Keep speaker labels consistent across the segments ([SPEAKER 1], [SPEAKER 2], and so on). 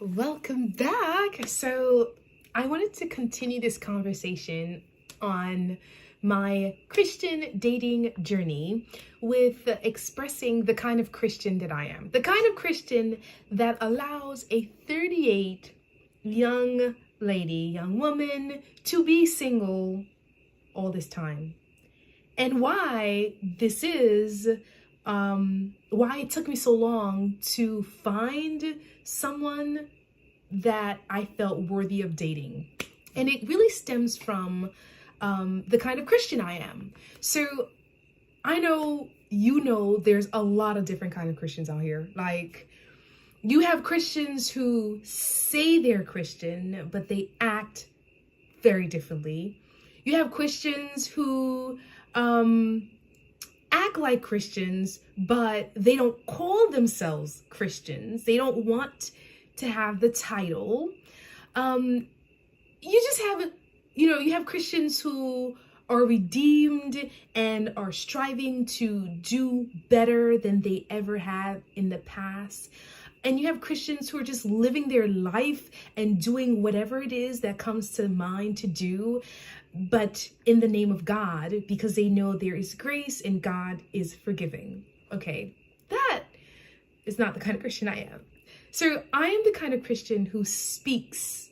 [SPEAKER 1] Welcome back. So I wanted to continue this conversation on my Christian dating journey with expressing the kind of Christian that I am. The kind of Christian that allows a 38 young woman to be single all this time. And why this is, why it took me so long to find someone that I felt worthy of dating. And it really stems from the kind of Christian I am. So I know, there's a lot of different kind of Christians out here. Like, you have Christians who say they're Christian, but they act very differently. You have Christians who act like Christians, but they don't call themselves Christians. They don't want to have the title. You just have, you have Christians who are redeemed and are striving to do better than they ever have in the past. And you have Christians who are just living their life and doing whatever it is that comes to mind to do, but in the name of God, because they know there is grace and God is forgiving. Okay, that is not the kind of Christian I am. So I am the kind of Christian who speaks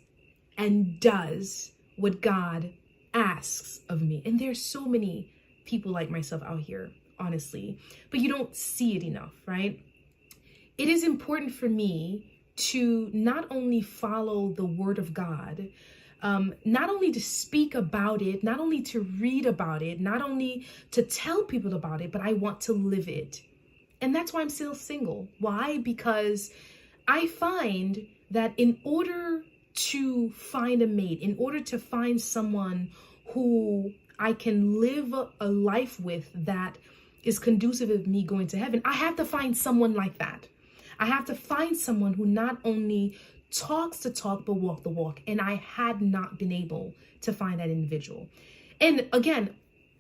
[SPEAKER 1] and does what God asks of me. And there's so many people like myself out here, honestly, but you don't see it enough, right? It is important for me to not only follow the word of God, not only to speak about it, not only to read about it, not only to tell people about it, but I want to live it. And that's why I'm still single. Why? Because I find that in order to find a mate, in order to find someone who I can live a life with that is conducive of me going to heaven, I have to find someone like that. I have to find someone who not only talks the talk, but walk the walk. And I had not been able to find that individual. And again,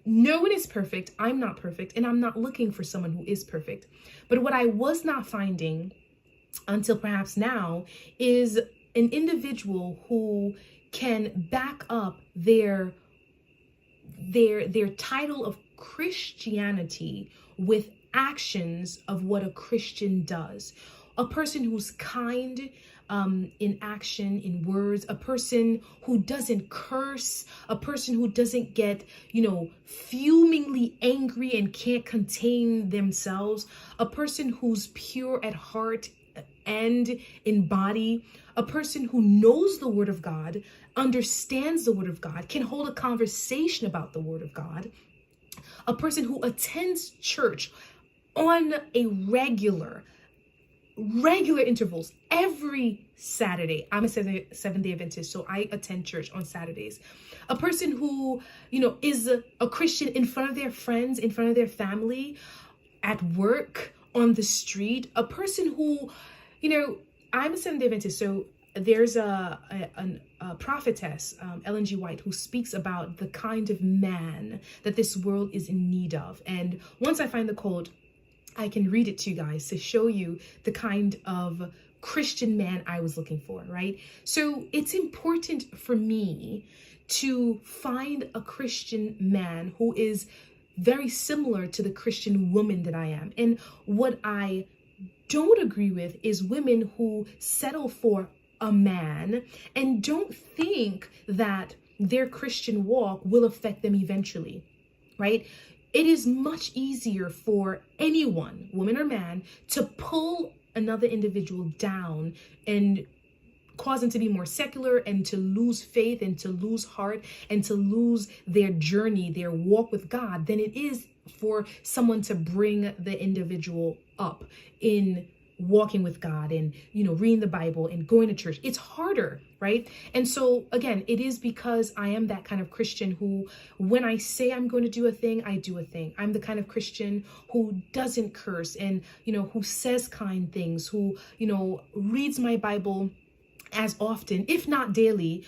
[SPEAKER 1] no one is perfect. I'm not perfect. And I'm not looking for someone who is perfect. But what I was not finding until perhaps now is an individual who can back up their title of Christianity with actions of what a Christian does. A person who's kind in action, in words, a person who doesn't curse, a person who doesn't get, fumingly angry and can't contain themselves, a person who's pure at heart and in body, a person who knows the word of God, understands the word of God, can hold a conversation about the word of God, a person who attends church on a regular intervals every Saturday. I'm a Seventh-day Adventist, so I attend church on Saturdays. A person who, is a Christian in front of their friends, in front of their family, at work, on the street. A person who, I'm a Seventh-day Adventist, so there's a prophetess, Ellen G. White, who speaks about the kind of man that this world is in need of. And once I find the quote, I can read it to you guys to show you the kind of Christian man I was looking for, right? So it's important for me to find a Christian man who is very similar to the Christian woman that I am. And what I don't agree with is women who settle for a man and don't think that their Christian walk will affect them eventually, right? It is much easier for anyone, woman or man, to pull another individual down and cause them to be more secular and to lose faith and to lose heart and to lose their journey, their walk with God, than it is for someone to bring the individual up in walking with God and, reading the Bible and going to church. It's harder, right? And so again, it is because I am that kind of Christian who, when I say I'm going to do a thing, I do a thing. I'm the kind of Christian who doesn't curse and, who says kind things, who, reads my Bible as often, if not daily,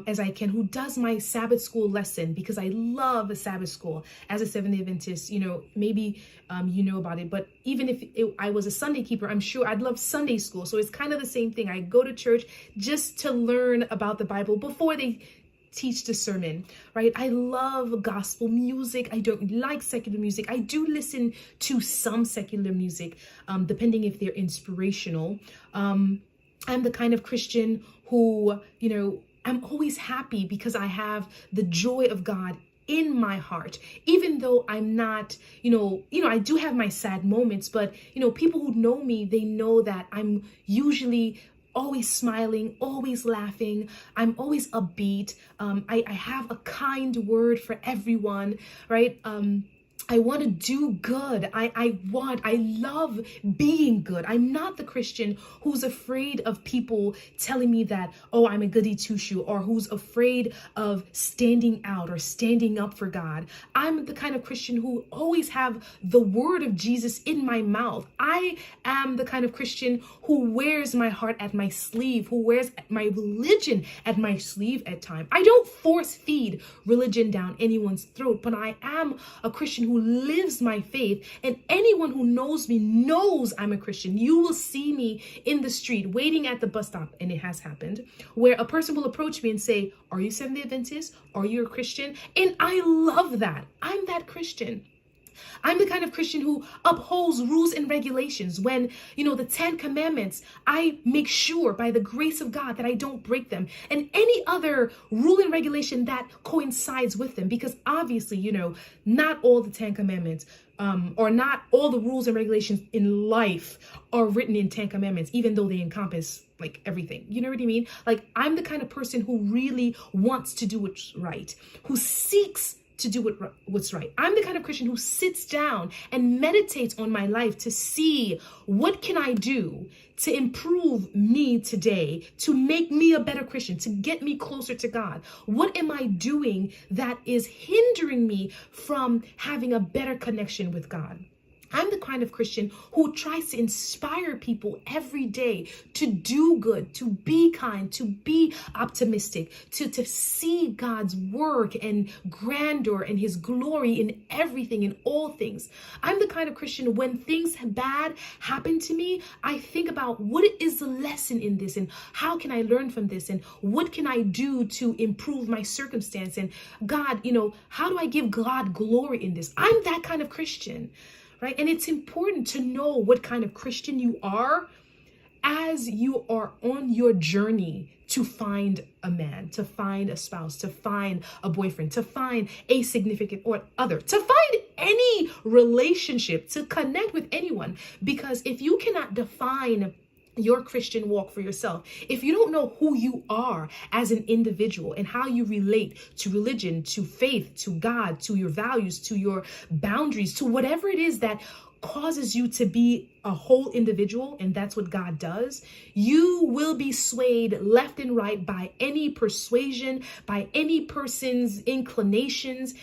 [SPEAKER 1] as I can, who does my Sabbath school lesson, because I love a Sabbath school as a Seventh-day Adventist. Maybe you know about it, but even if I was a Sunday keeper, I'm sure I'd love Sunday school. So it's kind of the same thing. I go to church just to learn about the Bible before they teach the sermon, right? I love gospel music. I don't like secular music. I do listen to some secular music, depending if they're inspirational. I'm the kind of Christian who, I'm always happy because I have the joy of God in my heart, even though I'm not, I do have my sad moments, but, people who know me, they know that I'm usually always smiling, always laughing. I'm always upbeat. I have a kind word for everyone, right? I want to do good. I love being good. I'm not the Christian who's afraid of people telling me that, oh, I'm a goody two-shoe, or who's afraid of standing out or standing up for God. I'm the kind of Christian who always have the word of Jesus in my mouth. I am the kind of Christian who wears my heart at my sleeve, who wears my religion at my sleeve at times. I don't force feed religion down anyone's throat, but I am a Christian who lives my faith, and anyone who knows me knows I'm a Christian. You will see me in the street waiting at the bus stop, and it has happened, where a person will approach me and say, are you Seventh-day Adventist? Are you a Christian? And I love that. I'm that Christian. I'm the kind of Christian who upholds rules and regulations. When, the 10 Commandments, I make sure by the grace of God that I don't break them, and any other rule and regulation that coincides with them, because obviously, not all the 10 Commandments or not all the rules and regulations in life are written in 10 Commandments, even though they encompass like everything. You know what I mean? Like, I'm the kind of person who really wants to do what's right, who seeks to do what's right. I'm the kind of Christian who sits down and meditates on my life to see what can I do to improve me today, to make me a better Christian, to get me closer to God. What am I doing that is hindering me from having a better connection with God? I'm the kind of Christian who tries to inspire people every day to do good, to be kind, to be optimistic, to see God's work and grandeur and his glory in everything, in all things. I'm the kind of Christian, when things bad happen to me, I think about what is the lesson in this, and how can I learn from this, and what can I do to improve my circumstance, and God, how do I give God glory in this? I'm that kind of Christian. Right? And it's important to know what kind of Christian you are as you are on your journey to find a man, to find a spouse, to find a boyfriend, to find a significant or other, to find any relationship, to connect with anyone. Because if you cannot define your Christian walk for yourself, if you don't know who you are as an individual and how you relate to religion, to faith, to God, to your values, to your boundaries, to whatever it is that causes you to be a whole individual, and that's what God does, you will be swayed left and right by any persuasion, by any person's inclinations.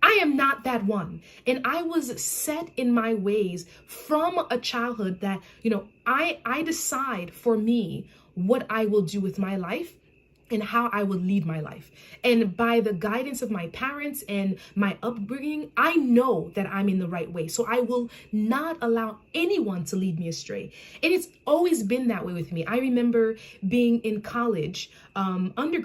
[SPEAKER 1] I am not that one. And I was set in my ways from a childhood that, I decide for me what I will do with my life and how I will lead my life. And by the guidance of my parents and my upbringing, I know that I'm in the right way. So I will not allow anyone to lead me astray. And it's always been that way with me. I remember being in college, undergrad.